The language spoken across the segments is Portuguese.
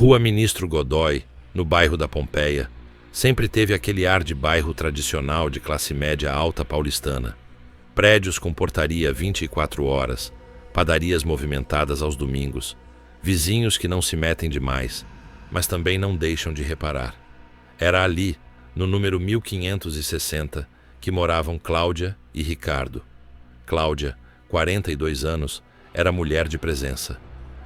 Rua Ministro Godói, no bairro da Pompeia, sempre teve aquele ar de bairro tradicional de classe média alta paulistana. Prédios com portaria 24 horas, padarias movimentadas aos domingos, vizinhos que não se metem demais, mas também não deixam de reparar. Era ali, no número 1560, que moravam Cláudia e Ricardo. Cláudia, 42 anos, era mulher de presença.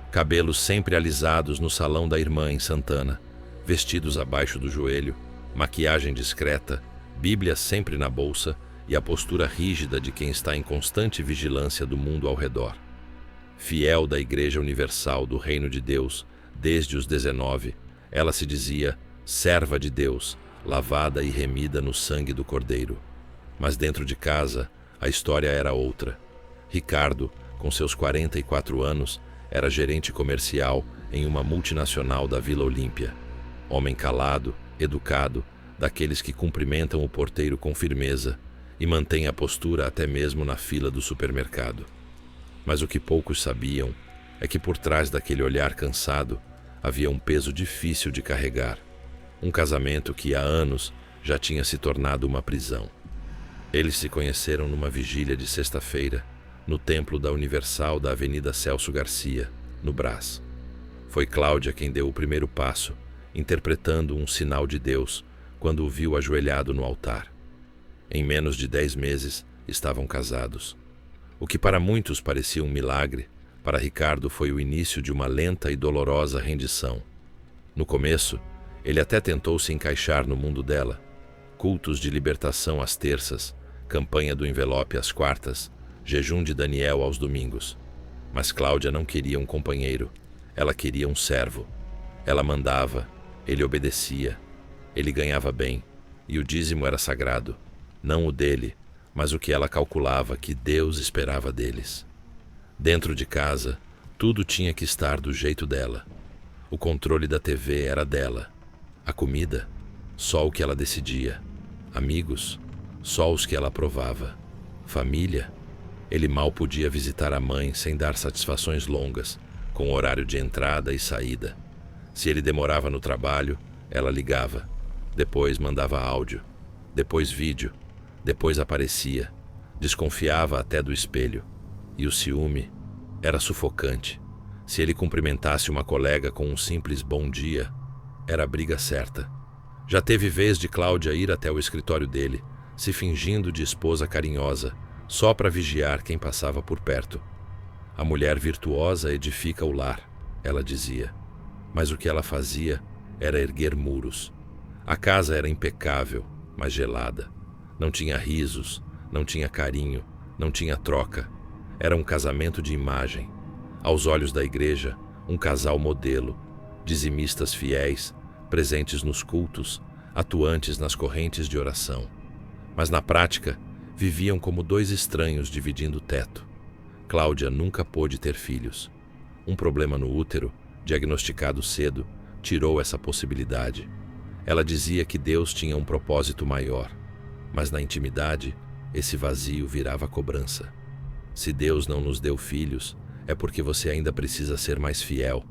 Cabelos sempre alisados no salão da irmã em Santana, vestidos abaixo do joelho, maquiagem discreta, Bíblia sempre na bolsa e a postura rígida de quem está em constante vigilância do mundo ao redor. Fiel da Igreja Universal do Reino de Deus desde os 19, ela se dizia serva de Deus, lavada e remida no sangue do Cordeiro. Mas dentro de casa, a história era outra. Ricardo, com seus 44 anos, era gerente comercial em uma multinacional da Vila Olímpia. Homem calado, educado, daqueles que cumprimentam o porteiro com firmeza e mantém a postura até mesmo na fila do supermercado. Mas o que poucos sabiam é que por trás daquele olhar cansado havia um peso difícil de carregar. Um casamento que há anos já tinha se tornado uma prisão. Eles se conheceram numa vigília de sexta-feira, no templo da Universal da Avenida Celso Garcia, no Brás. Foi Cláudia quem deu o primeiro passo, interpretando um sinal de Deus, quando o viu ajoelhado no altar. Em menos de 10 meses, estavam casados. O que para muitos parecia um milagre, para Ricardo foi o início de uma lenta e dolorosa rendição. No começo, ele até tentou se encaixar no mundo dela. Cultos de libertação às terças, campanha do envelope às quartas, jejum de Daniel aos domingos. Mas Cláudia não queria um companheiro, ela queria um servo. Ela mandava, ele obedecia, ele ganhava bem, e o dízimo era sagrado, não o dele, mas o que ela calculava que Deus esperava deles. Dentro de casa, tudo tinha que estar do jeito dela. O controle da TV era dela. A comida, só o que ela decidia. Amigos, só os que ela aprovava. Família, ele mal podia visitar a mãe sem dar satisfações longas, com horário de entrada e saída. Se ele demorava no trabalho, ela ligava. Depois mandava áudio. Depois vídeo. Depois aparecia. Desconfiava até do espelho. E o ciúme era sufocante. Se ele cumprimentasse uma colega com um simples bom dia, era a briga certa. Já teve vez de Cláudia ir até o escritório dele, se fingindo de esposa carinhosa, só para vigiar quem passava por perto. A mulher virtuosa edifica o lar, ela dizia. Mas o que ela fazia era erguer muros. A casa era impecável, mas gelada. Não tinha risos, não tinha carinho, não tinha troca. Era um casamento de imagem. Aos olhos da igreja, um casal modelo, dizimistas fiéis, presentes nos cultos, atuantes nas correntes de oração. Mas na prática, viviam como dois estranhos dividindo o teto. Cláudia nunca pôde ter filhos. Um problema no útero, diagnosticado cedo, tirou essa possibilidade. Ela dizia que Deus tinha um propósito maior, mas na intimidade, esse vazio virava cobrança. Se Deus não nos deu filhos, é porque você ainda precisa ser mais fiel.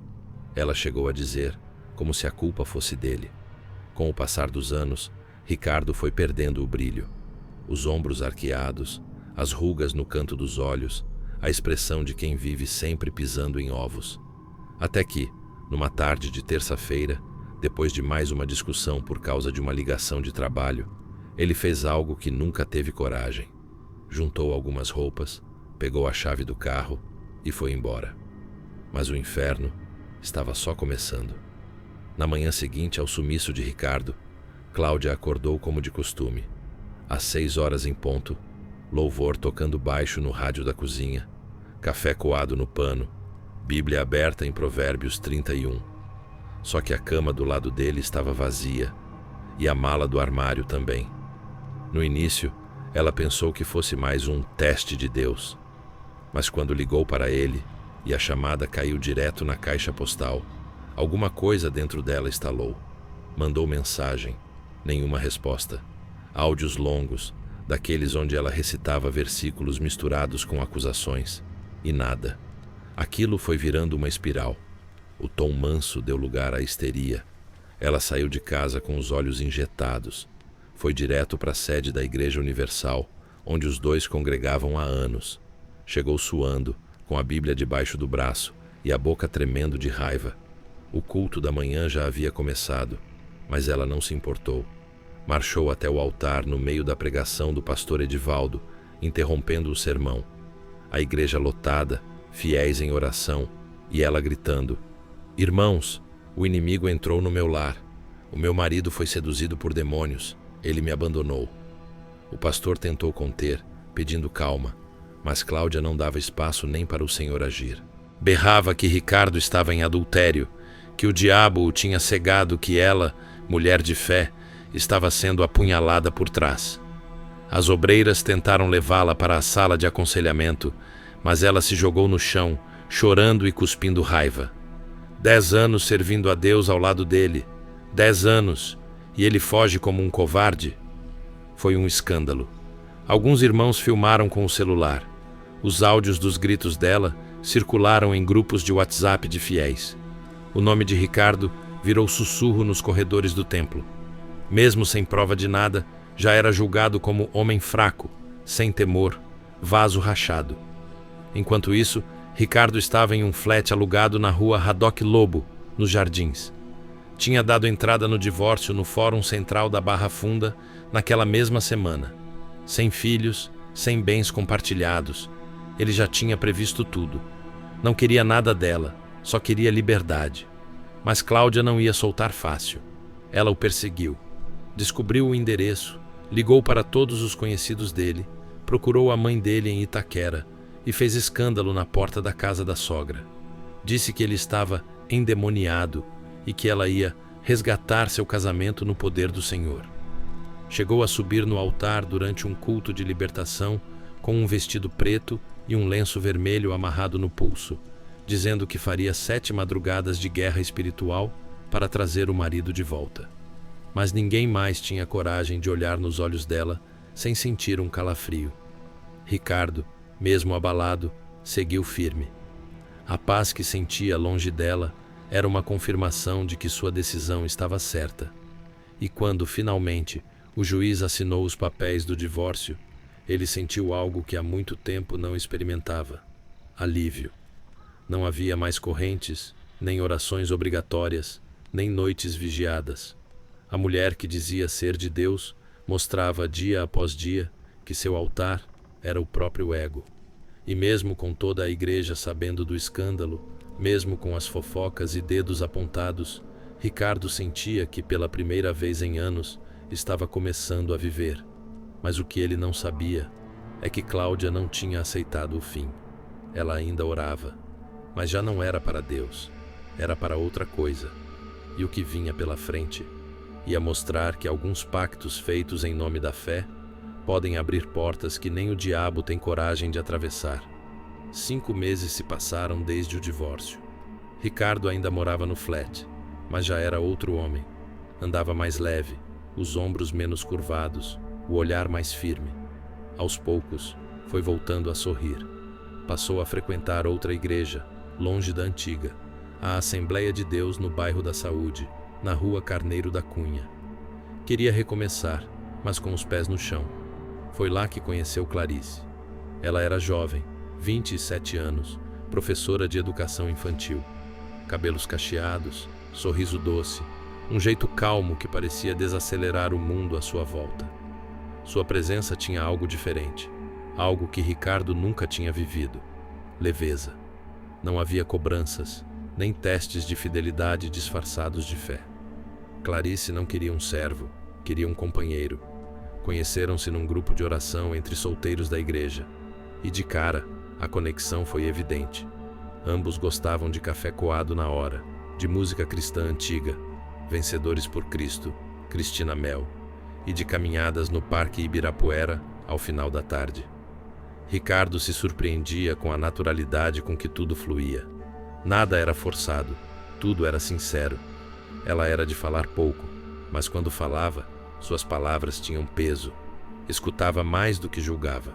Ela chegou a dizer, como se a culpa fosse dele. Com o passar dos anos, Ricardo foi perdendo o brilho. Os ombros arqueados, as rugas no canto dos olhos, a expressão de quem vive sempre pisando em ovos. Até que, numa tarde de terça-feira, depois de mais uma discussão por causa de uma ligação de trabalho, ele fez algo que nunca teve coragem. Juntou algumas roupas, pegou a chave do carro e foi embora. Mas o inferno estava só começando. Na manhã seguinte ao sumiço de Ricardo, Cláudia acordou como de costume. Às 6 horas em ponto, louvor tocando baixo no rádio da cozinha, café coado no pano, Bíblia aberta em Provérbios 31. Só que a cama do lado dele estava vazia, e a mala do armário também. No início, ela pensou que fosse mais um teste de Deus. Mas quando ligou para ele, e a chamada caiu direto na caixa postal, alguma coisa dentro dela estalou. Mandou mensagem, nenhuma resposta. Áudios longos, daqueles onde ela recitava versículos misturados com acusações. E nada. Aquilo foi virando uma espiral. O tom manso deu lugar à histeria. Ela saiu de casa com os olhos injetados. Foi direto para a sede da Igreja Universal, onde os dois congregavam há anos. Chegou suando, com a Bíblia debaixo do braço e a boca tremendo de raiva. O culto da manhã já havia começado, mas ela não se importou. Marchou até o altar no meio da pregação do pastor Edivaldo, interrompendo o sermão. A igreja lotada, fiéis em oração, e ela gritando: "Irmãos, o inimigo entrou no meu lar. O meu marido foi seduzido por demônios. Ele me abandonou." O pastor tentou conter, pedindo calma, mas Cláudia não dava espaço nem para o Senhor agir. Berrava que Ricardo estava em adultério, que o diabo o tinha cegado, que ela, mulher de fé, estava sendo apunhalada por trás. As obreiras tentaram levá-la para a sala de aconselhamento, mas ela se jogou no chão, chorando e cuspindo raiva. 10 anos servindo a Deus ao lado dele, 10 anos, e ele foge como um covarde? Foi um escândalo. Alguns irmãos filmaram com o celular. Os áudios dos gritos dela circularam em grupos de WhatsApp de fiéis. O nome de Ricardo virou sussurro nos corredores do templo. Mesmo sem prova de nada, já era julgado como homem fraco, sem temor, vaso rachado. Enquanto isso, Ricardo estava em um flat alugado na rua Haddock Lobo, nos Jardins. Tinha dado entrada no divórcio no Fórum Central da Barra Funda naquela mesma semana. Sem filhos, sem bens compartilhados. Ele já tinha previsto tudo. Não queria nada dela, só queria liberdade. Mas Cláudia não ia soltar fácil. Ela o perseguiu. Descobriu o endereço, ligou para todos os conhecidos dele, procurou a mãe dele em Itaquera e fez escândalo na porta da casa da sogra. Disse que ele estava endemoniado e que ela ia resgatar seu casamento no poder do Senhor. Chegou a subir no altar durante um culto de libertação com um vestido preto e um lenço vermelho amarrado no pulso, dizendo que faria 7 madrugadas de guerra espiritual para trazer o marido de volta. Mas ninguém mais tinha coragem de olhar nos olhos dela sem sentir um calafrio. Ricardo, mesmo abalado, seguiu firme. A paz que sentia longe dela era uma confirmação de que sua decisão estava certa. E quando, finalmente, o juiz assinou os papéis do divórcio, ele sentiu algo que há muito tempo não experimentava: alívio. Não havia mais correntes, nem orações obrigatórias, nem noites vigiadas. A mulher que dizia ser de Deus mostrava dia após dia que seu altar era o próprio ego. E mesmo com toda a igreja sabendo do escândalo, mesmo com as fofocas e dedos apontados, Ricardo sentia que pela primeira vez em anos estava começando a viver. Mas o que ele não sabia é que Cláudia não tinha aceitado o fim. Ela ainda orava, mas já não era para Deus, era para outra coisa. E o que vinha pela frente ia mostrar que alguns pactos feitos em nome da fé podem abrir portas que nem o diabo tem coragem de atravessar. 5 meses se passaram desde o divórcio. Ricardo ainda morava no flat, mas já era outro homem. Andava mais leve, os ombros menos curvados, o olhar mais firme. Aos poucos, foi voltando a sorrir. Passou a frequentar outra igreja, longe da antiga, a Assembleia de Deus no bairro da Saúde, na rua Carneiro da Cunha. Queria recomeçar, mas com os pés no chão. Foi lá que conheceu Clarice. Ela era jovem, 27 anos, professora de educação infantil. Cabelos cacheados, sorriso doce, um jeito calmo que parecia desacelerar o mundo à sua volta. Sua presença tinha algo diferente, algo que Ricardo nunca tinha vivido: leveza. Não havia cobranças, nem testes de fidelidade disfarçados de fé. Clarice não queria um servo, queria um companheiro. Conheceram-se num grupo de oração entre solteiros da igreja, e de cara, a conexão foi evidente. Ambos gostavam de café coado na hora, de música cristã antiga, Vencedores por Cristo, Cristina Mel, e de caminhadas no Parque Ibirapuera ao final da tarde. Ricardo se surpreendia com a naturalidade com que tudo fluía. Nada era forçado, tudo era sincero. Ela era de falar pouco, mas quando falava, suas palavras tinham peso. Escutava mais do que julgava.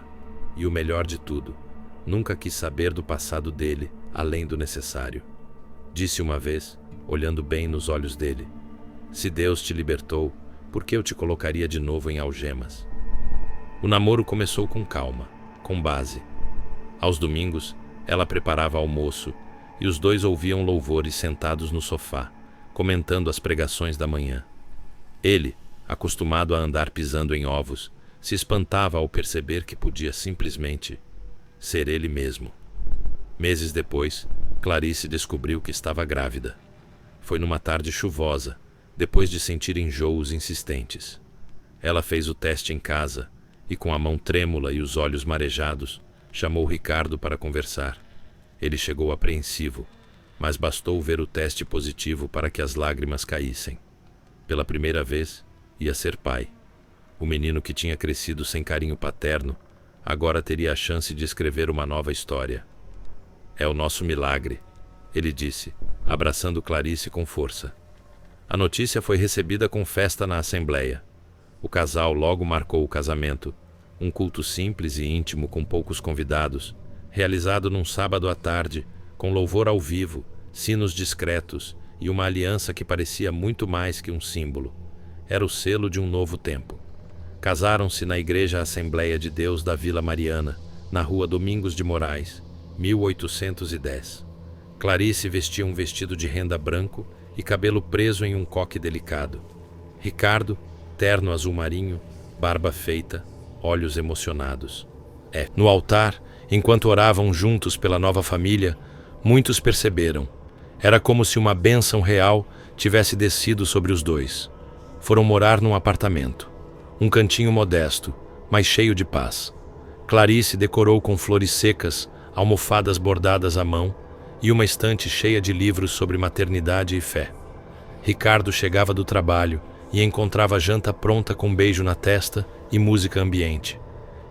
E o melhor de tudo, nunca quis saber do passado dele, além do necessário. Disse uma vez, olhando bem nos olhos dele: se Deus te libertou, por que eu te colocaria de novo em algemas? O namoro começou com calma, com base. Aos domingos, ela preparava almoço e os dois ouviam louvores sentados no sofá, comentando as pregações da manhã. Ele, acostumado a andar pisando em ovos, se espantava ao perceber que podia simplesmente ser ele mesmo. Meses depois, Clarice descobriu que estava grávida. Foi numa tarde chuvosa, depois de sentir enjoos insistentes. Ela fez o teste em casa e, com a mão trêmula e os olhos marejados, chamou Ricardo para conversar. Ele chegou apreensivo, mas bastou ver o teste positivo para que as lágrimas caíssem. Pela primeira vez, ia ser pai. O menino que tinha crescido sem carinho paterno, agora teria a chance de escrever uma nova história. É o nosso milagre, ele disse, abraçando Clarice com força. A notícia foi recebida com festa na assembleia. O casal logo marcou o casamento, um culto simples e íntimo com poucos convidados, realizado num sábado à tarde, com louvor ao vivo, sinos discretos e uma aliança que parecia muito mais que um símbolo. Era o selo de um novo tempo. Casaram-se na Igreja Assembleia de Deus da Vila Mariana, na rua Domingos de Moraes, 1810. Clarice vestia um vestido de renda branco e cabelo preso em um coque delicado. Ricardo, terno azul marinho, barba feita, olhos emocionados. No altar, enquanto oravam juntos pela nova família, muitos perceberam. Era como se uma bênção real tivesse descido sobre os dois. Foram morar num apartamento. Um cantinho modesto, mas cheio de paz. Clarice decorou com flores secas, almofadas bordadas à mão e uma estante cheia de livros sobre maternidade e fé. Ricardo chegava do trabalho e encontrava a janta pronta com um beijo na testa e música ambiente.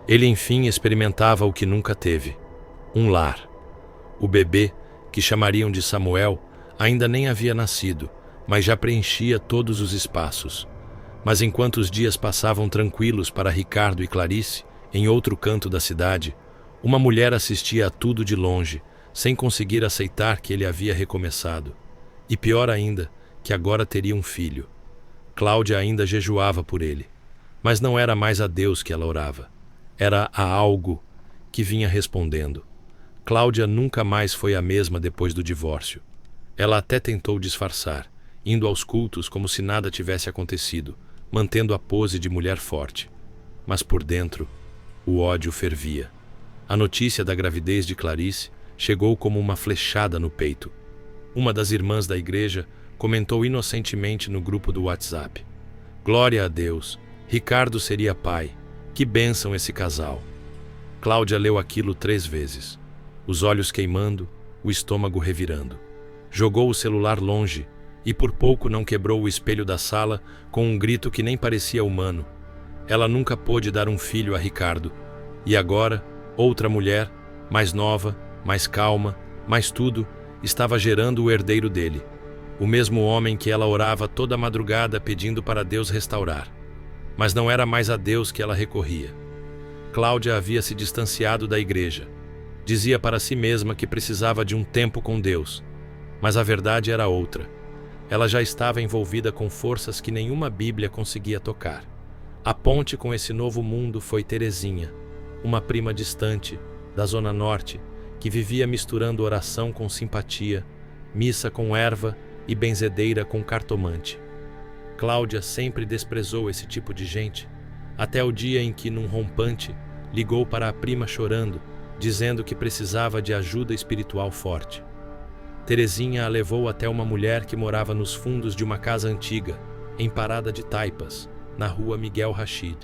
Ele enfim experimentava o que nunca teve: um lar. O bebê, que chamariam de Samuel, ainda nem havia nascido, mas já preenchia todos os espaços. Mas enquanto os dias passavam tranquilos para Ricardo e Clarice, em outro canto da cidade, uma mulher assistia a tudo de longe, sem conseguir aceitar que ele havia recomeçado. E pior ainda, que agora teria um filho. Cláudia ainda jejuava por ele, mas não era mais a Deus que ela orava. Era a algo que vinha respondendo. Cláudia nunca mais foi a mesma depois do divórcio. Ela até tentou disfarçar, indo aos cultos como se nada tivesse acontecido, mantendo a pose de mulher forte. Mas por dentro, o ódio fervia. A notícia da gravidez de Clarice chegou como uma flechada no peito. Uma das irmãs da igreja comentou inocentemente no grupo do WhatsApp: "Glória a Deus, Ricardo seria pai. Que bênção esse casal." Cláudia leu aquilo 3 vezes, os olhos queimando, o estômago revirando. Jogou o celular longe e por pouco não quebrou o espelho da sala com um grito que nem parecia humano. Ela nunca pôde dar um filho a Ricardo. E agora, outra mulher, mais nova, mais calma, mais tudo, estava gerando o herdeiro dele. O mesmo homem que ela orava toda madrugada pedindo para Deus restaurar. Mas não era mais a Deus que ela recorria. Cláudia havia se distanciado da igreja. Dizia para si mesma que precisava de um tempo com Deus. Mas a verdade era outra. Ela já estava envolvida com forças que nenhuma Bíblia conseguia tocar. A ponte com esse novo mundo foi Terezinha, uma prima distante, da Zona Norte, que vivia misturando oração com simpatia, missa com erva e benzedeira com cartomante. Cláudia sempre desprezou esse tipo de gente, até o dia em que, num rompante, ligou para a prima chorando, dizendo que precisava de ajuda espiritual forte. Terezinha a levou até uma mulher que morava nos fundos de uma casa antiga, em Parada de Taipas, na rua Miguel Rachid.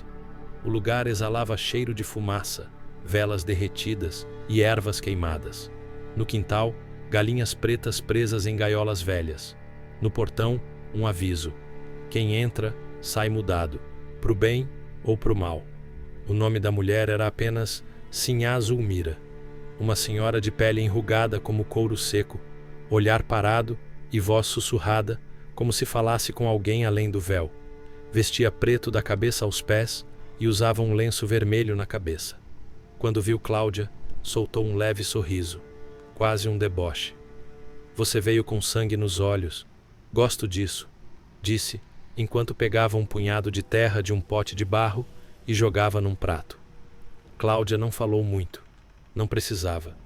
O lugar exalava cheiro de fumaça, velas derretidas e ervas queimadas. No quintal, galinhas pretas presas em gaiolas velhas. No portão, um aviso: quem entra, sai mudado, pro bem ou pro mal. O nome da mulher era apenas Sinhá Zulmira, uma senhora de pele enrugada como couro seco, olhar parado e voz sussurrada, como se falasse com alguém além do véu. Vestia preto da cabeça aos pés e usava um lenço vermelho na cabeça. Quando viu Cláudia, soltou um leve sorriso, quase um deboche. Você veio com sangue nos olhos. Gosto disso, disse, enquanto pegava um punhado de terra de um pote de barro e jogava num prato. Cláudia não falou muito. Não precisava.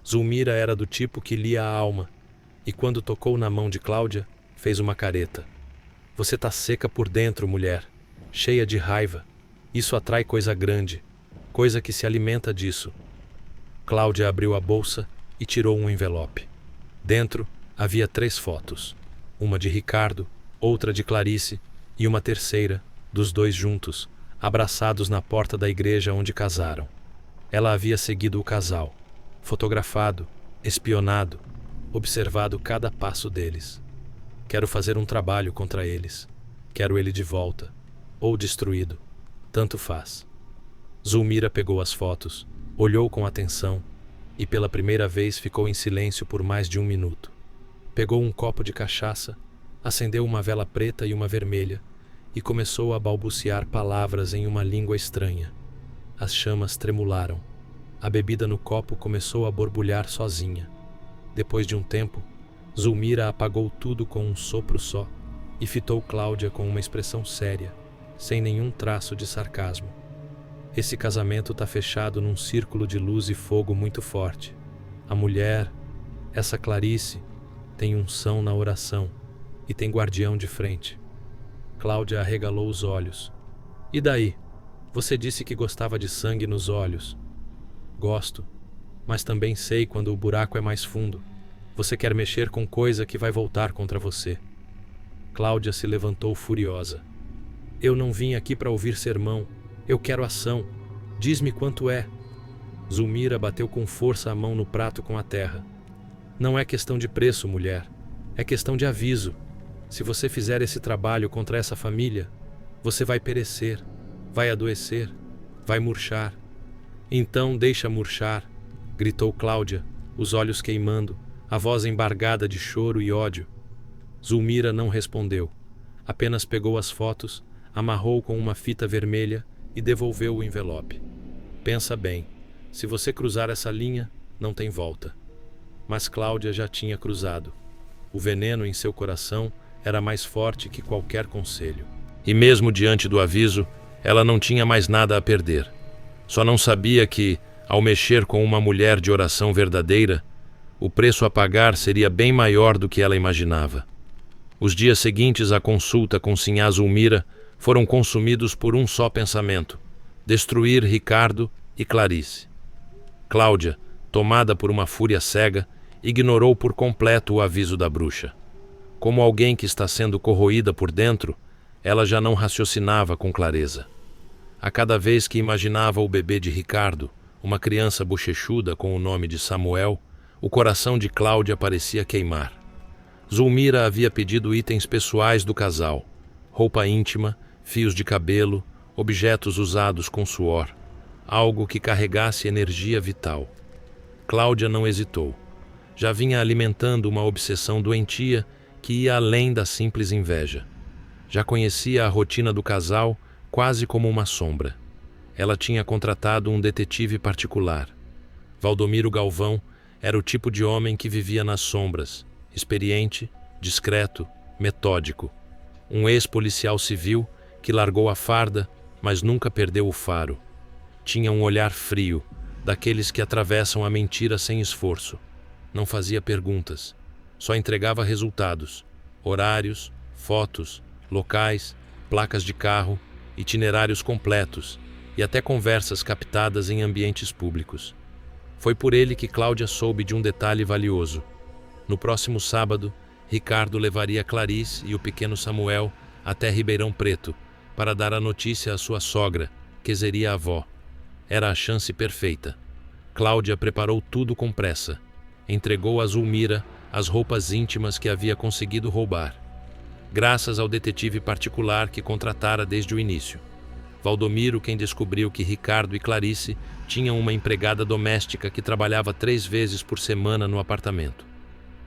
Zulmira era do tipo que lia a alma, e quando tocou na mão de Cláudia, fez uma careta. Você tá seca por dentro, mulher, cheia de raiva. Isso atrai coisa grande, coisa que se alimenta disso. Cláudia abriu a bolsa e tirou um envelope. Dentro havia 3 fotos, uma de Ricardo, outra de Clarice e uma terceira, dos 2 juntos, abraçados na porta da igreja onde casaram. Ela havia seguido o casal, fotografado, espionado, observado cada passo deles. Quero fazer um trabalho contra eles. Quero ele de volta, ou destruído. Tanto faz. Zulmira pegou as fotos, olhou com atenção e pela primeira vez ficou em silêncio por mais de 1 minuto. Pegou um copo de cachaça, acendeu uma vela preta e uma vermelha e começou a balbuciar palavras em uma língua estranha. As chamas tremularam. A bebida no copo começou a borbulhar sozinha. Depois de um tempo, Zulmira apagou tudo com um sopro só e fitou Cláudia com uma expressão séria, sem nenhum traço de sarcasmo. Esse casamento tá fechado num círculo de luz e fogo muito forte. A mulher, essa Clarice, tem unção na oração e tem guardião de frente. Cláudia arregalou os olhos. E daí? Você disse que gostava de sangue nos olhos. Gosto, mas também sei quando o buraco é mais fundo. Você quer mexer com coisa que vai voltar contra você. Cláudia se levantou furiosa. Eu não vim aqui para ouvir sermão. Eu quero ação. Diz-me quanto é. Zulmira bateu com força a mão no prato com a terra. Não é questão de preço, mulher. É questão de aviso. Se você fizer esse trabalho contra essa família, você vai perecer, vai adoecer, vai murchar. Então deixa murchar, gritou Cláudia, os olhos queimando, a voz embargada de choro e ódio. Zulmira não respondeu. Apenas pegou as fotos, amarrou com uma fita vermelha e devolveu o envelope. Pensa bem, se você cruzar essa linha, não tem volta. Mas Cláudia já tinha cruzado. O veneno em seu coração era mais forte que qualquer conselho. E mesmo diante do aviso, ela não tinha mais nada a perder. Só não sabia que, ao mexer com uma mulher de oração verdadeira, o preço a pagar seria bem maior do que ela imaginava. Os dias seguintes à consulta com Sinhá Zulmira foram consumidos por um só pensamento: destruir Ricardo e Clarice. Cláudia, tomada por uma fúria cega, ignorou por completo o aviso da bruxa. Como alguém que está sendo corroída por dentro, ela já não raciocinava com clareza. A cada vez que imaginava o bebê de Ricardo, uma criança bochechuda com o nome de Samuel, o coração de Cláudia parecia queimar. Zulmira havia pedido itens pessoais do casal: roupa íntima, fios de cabelo, objetos usados com suor, algo que carregasse energia vital. Cláudia não hesitou. Já vinha alimentando uma obsessão doentia que ia além da simples inveja. Já conhecia a rotina do casal quase como uma sombra. Ela tinha contratado um detetive particular. Valdomiro Galvão era o tipo de homem que vivia nas sombras, experiente, discreto, metódico. Um ex-policial civil que largou a farda, mas nunca perdeu o faro. Tinha um olhar frio, daqueles que atravessam a mentira sem esforço. Não fazia perguntas, só entregava resultados: horários, fotos, locais, placas de carro, itinerários completos e até conversas captadas em ambientes públicos. Foi por ele que Cláudia soube de um detalhe valioso. No próximo sábado, Ricardo levaria Clarice e o pequeno Samuel até Ribeirão Preto para dar a notícia à sua sogra, que seria a avó. Era a chance perfeita. Cláudia preparou tudo com pressa. Entregou a Zulmira as roupas íntimas que havia conseguido roubar, graças ao detetive particular que contratara desde o início. Valdomiro quem descobriu que Ricardo e Clarice tinham uma empregada doméstica que trabalhava 3 vezes por semana no apartamento.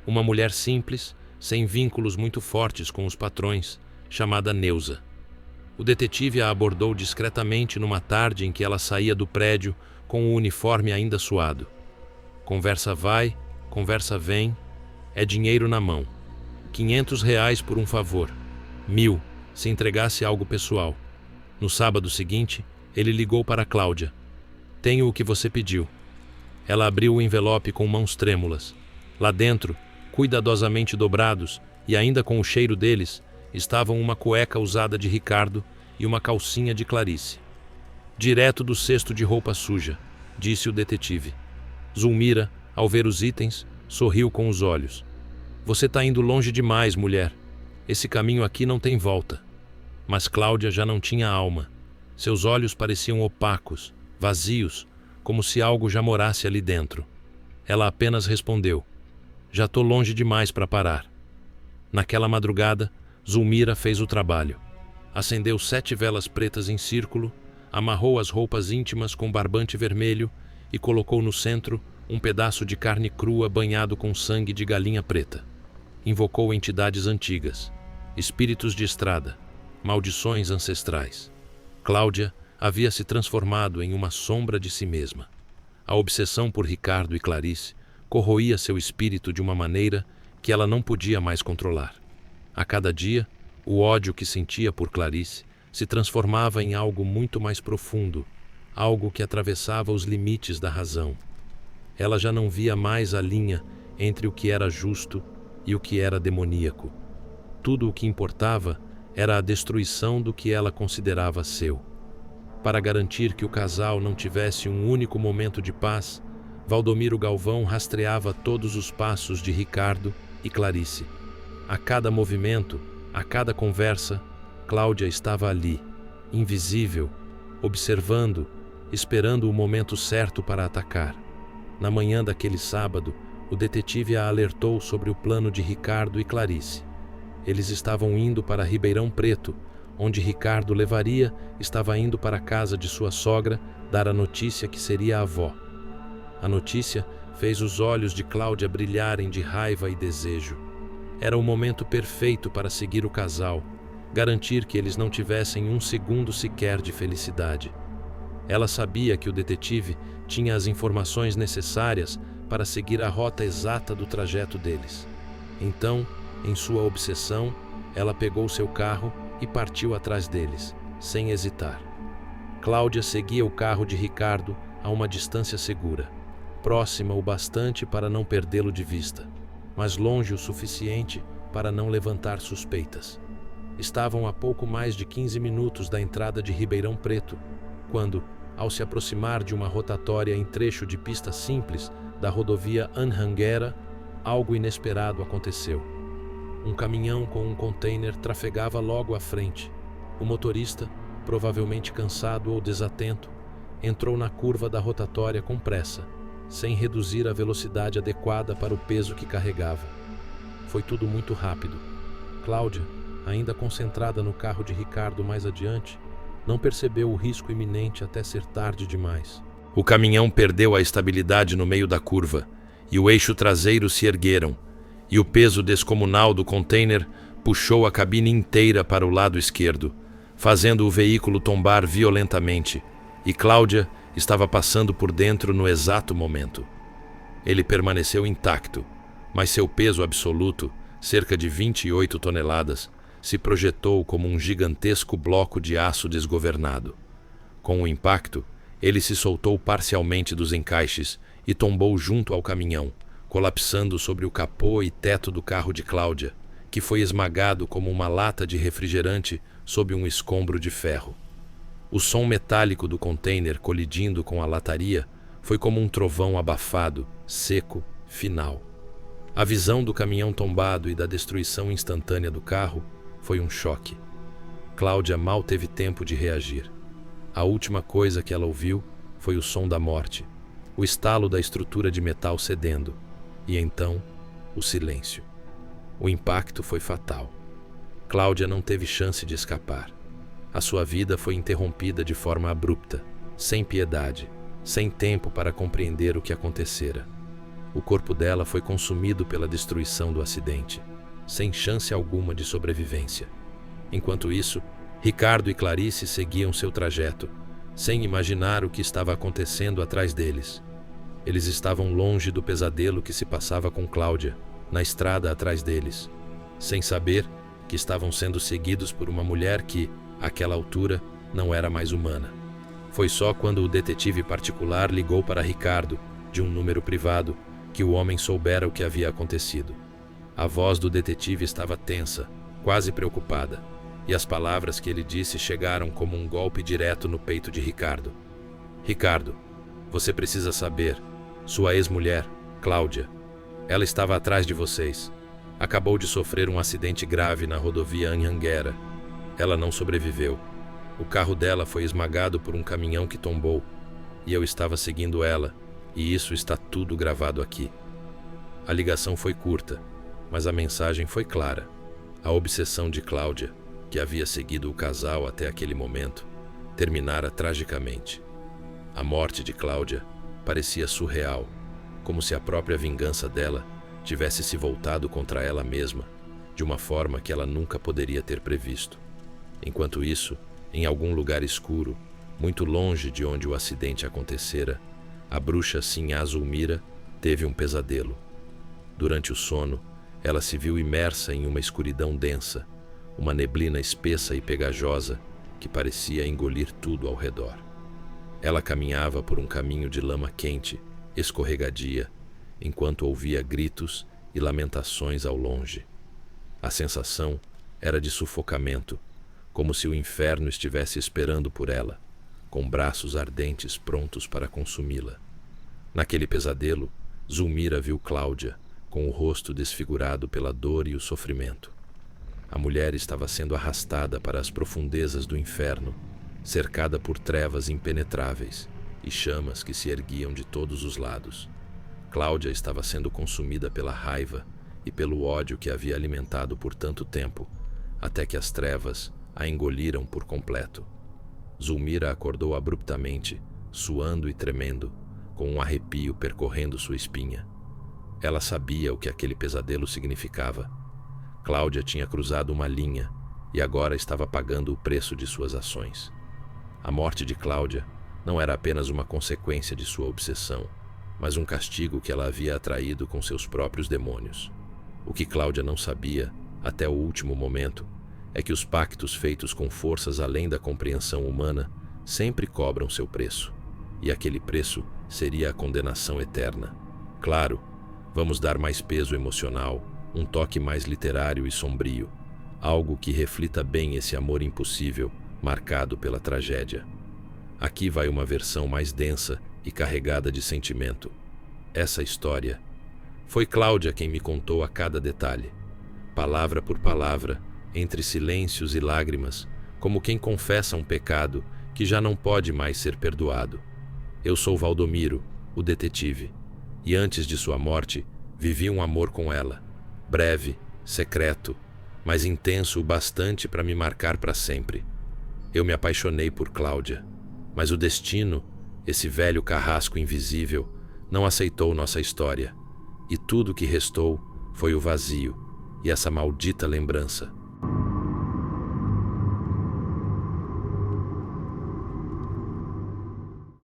Uma mulher simples, sem vínculos muito fortes com os patrões, chamada Neuza. O detetive a abordou discretamente numa tarde em que ela saía do prédio com o uniforme ainda suado. Conversa vai, conversa vem, É dinheiro na mão. R$ 500 por um favor. 1.000, se entregasse algo pessoal. No sábado seguinte, ele ligou para Cláudia. Tenho o que você pediu. Ela abriu o envelope com mãos trêmulas. Lá dentro, cuidadosamente dobrados e ainda com o cheiro deles, estavam uma cueca usada de Ricardo e uma calcinha de Clarice. Direto do cesto de roupa suja, disse o detetive. Zulmira, ao ver os itens, sorriu com os olhos. Você está indo longe demais, mulher. Esse caminho aqui não tem volta. Mas Cláudia já não tinha alma. Seus olhos pareciam opacos, vazios, como se algo já morasse ali dentro. Ela apenas respondeu: já estou longe demais para parar. Naquela madrugada, Zulmira fez o trabalho. Acendeu 7 velas pretas em círculo, amarrou as roupas íntimas com barbante vermelho e colocou no centro um pedaço de carne crua banhado com sangue de galinha preta. Invocou entidades antigas, espíritos de estrada, maldições ancestrais. Cláudia havia se transformado em uma sombra de si mesma. A obsessão por Ricardo e Clarice corroía seu espírito de uma maneira que ela não podia mais controlar. A cada dia, o ódio que sentia por Clarice se transformava em algo muito mais profundo, algo que atravessava os limites da razão. Ela já não via mais a linha entre o que era justo e o que era demoníaco. Tudo o que importava era a destruição do que ela considerava seu. Para garantir que o casal não tivesse um único momento de paz, Valdomiro Galvão rastreava todos os passos de Ricardo e Clarice. A cada movimento, a cada conversa, Cláudia estava ali, invisível, observando, esperando o momento certo para atacar. Na manhã daquele sábado, o detetive a alertou sobre o plano de Ricardo e Clarice. Eles estavam indo para Ribeirão Preto, onde Ricardo levaria, estava indo para a casa de sua sogra dar a notícia que seria a avó. A notícia fez os olhos de Cláudia brilharem de raiva e desejo. Era o momento perfeito para seguir o casal, garantir que eles não tivessem um segundo sequer de felicidade. Ela sabia que o detetive tinha as informações necessárias para seguir a rota exata do trajeto deles. Então, em sua obsessão, ela pegou seu carro e partiu atrás deles, sem hesitar. Cláudia seguia o carro de Ricardo a uma distância segura, próxima o bastante para não perdê-lo de vista, mas longe o suficiente para não levantar suspeitas. Estavam a pouco mais de 15 minutos da entrada de Ribeirão Preto, quando, ao se aproximar de uma rotatória em trecho de pista simples da rodovia Anhanguera, algo inesperado aconteceu. Um caminhão com um container trafegava logo à frente. O motorista, provavelmente cansado ou desatento, entrou na curva da rotatória com pressa, sem reduzir a velocidade adequada para o peso que carregava. Foi tudo muito rápido. Cláudia, ainda concentrada no carro de Ricardo mais adiante, não percebeu o risco iminente até ser tarde demais. O caminhão perdeu a estabilidade no meio da curva, e o eixo traseiro se ergueram, e o peso descomunal do container puxou a cabine inteira para o lado esquerdo, fazendo o veículo tombar violentamente, e Cláudia estava passando por dentro no exato momento. Ele permaneceu intacto, mas seu peso absoluto, cerca de 28 toneladas, se projetou como um gigantesco bloco de aço desgovernado. Com o impacto, ele se soltou parcialmente dos encaixes e tombou junto ao caminhão, colapsando sobre o capô e teto do carro de Cláudia, que foi esmagado como uma lata de refrigerante sob um escombro de ferro. O som metálico do container colidindo com a lataria foi como um trovão abafado, seco, final. A visão do caminhão tombado e da destruição instantânea do carro foi um choque. Cláudia mal teve tempo de reagir. A última coisa que ela ouviu foi o som da morte, o estalo da estrutura de metal cedendo, e então o silêncio. O impacto foi fatal. Cláudia não teve chance de escapar. A sua vida foi interrompida de forma abrupta, sem piedade, sem tempo para compreender o que acontecera. O corpo dela foi consumido pela destruição do acidente, sem chance alguma de sobrevivência. Enquanto isso, Ricardo e Clarice seguiam seu trajeto, sem imaginar o que estava acontecendo atrás deles. Eles estavam longe do pesadelo que se passava com Cláudia, na estrada atrás deles, sem saber que estavam sendo seguidos por uma mulher que, àquela altura, não era mais humana. Foi só quando o detetive particular ligou para Ricardo, de um número privado, que o homem soubera o que havia acontecido. A voz do detetive estava tensa, quase preocupada, e as palavras que ele disse chegaram como um golpe direto no peito de Ricardo. Ricardo, você precisa saber. Sua ex-mulher, Cláudia, ela estava atrás de vocês. Acabou de sofrer um acidente grave na rodovia Anhanguera. Ela não sobreviveu. O carro dela foi esmagado por um caminhão que tombou, e eu estava seguindo ela, e isso está tudo gravado aqui. A ligação foi curta, mas a mensagem foi clara. A obsessão de Cláudia, que havia seguido o casal até aquele momento, terminara tragicamente. A morte de Cláudia parecia surreal, como se a própria vingança dela tivesse se voltado contra ela mesma, de uma forma que ela nunca poderia ter previsto. Enquanto isso, em algum lugar escuro, muito longe de onde o acidente acontecera, a bruxa Sinhá Zulmira teve um pesadelo. Durante o sono, ela se viu imersa em uma escuridão densa, uma neblina espessa e pegajosa que parecia engolir tudo ao redor. Ela caminhava por um caminho de lama quente, escorregadia, enquanto ouvia gritos e lamentações ao longe. A sensação era de sufocamento, como se o inferno estivesse esperando por ela, com braços ardentes prontos para consumi-la. Naquele pesadelo, Zulmira viu Cláudia, com o rosto desfigurado pela dor e o sofrimento. A mulher estava sendo arrastada para as profundezas do inferno, cercada por trevas impenetráveis e chamas que se erguiam de todos os lados. Cláudia estava sendo consumida pela raiva e pelo ódio que havia alimentado por tanto tempo, até que as trevas a engoliram por completo. Zulmira acordou abruptamente, suando e tremendo, com um arrepio percorrendo sua espinha. Ela sabia o que aquele pesadelo significava. Cláudia tinha cruzado uma linha e agora estava pagando o preço de suas ações. A morte de Cláudia não era apenas uma consequência de sua obsessão, mas um castigo que ela havia atraído com seus próprios demônios. O que Cláudia não sabia, até o último momento, é que os pactos feitos com forças além da compreensão humana sempre cobram seu preço, e aquele preço seria a condenação eterna. Claro, vamos dar mais peso emocional, um toque mais literário e sombrio, algo que reflita bem esse amor impossível, marcado pela tragédia. Aqui vai uma versão mais densa e carregada de sentimento. Essa história foi Cláudia quem me contou a cada detalhe, palavra por palavra, entre silêncios e lágrimas, como quem confessa um pecado que já não pode mais ser perdoado. Eu sou Valdomiro, o detetive, e antes de sua morte, vivi um amor com ela, breve, secreto, mas intenso o bastante para me marcar para sempre. Eu me apaixonei por Cláudia, mas o destino, esse velho carrasco invisível, não aceitou nossa história, e tudo que restou foi o vazio e essa maldita lembrança.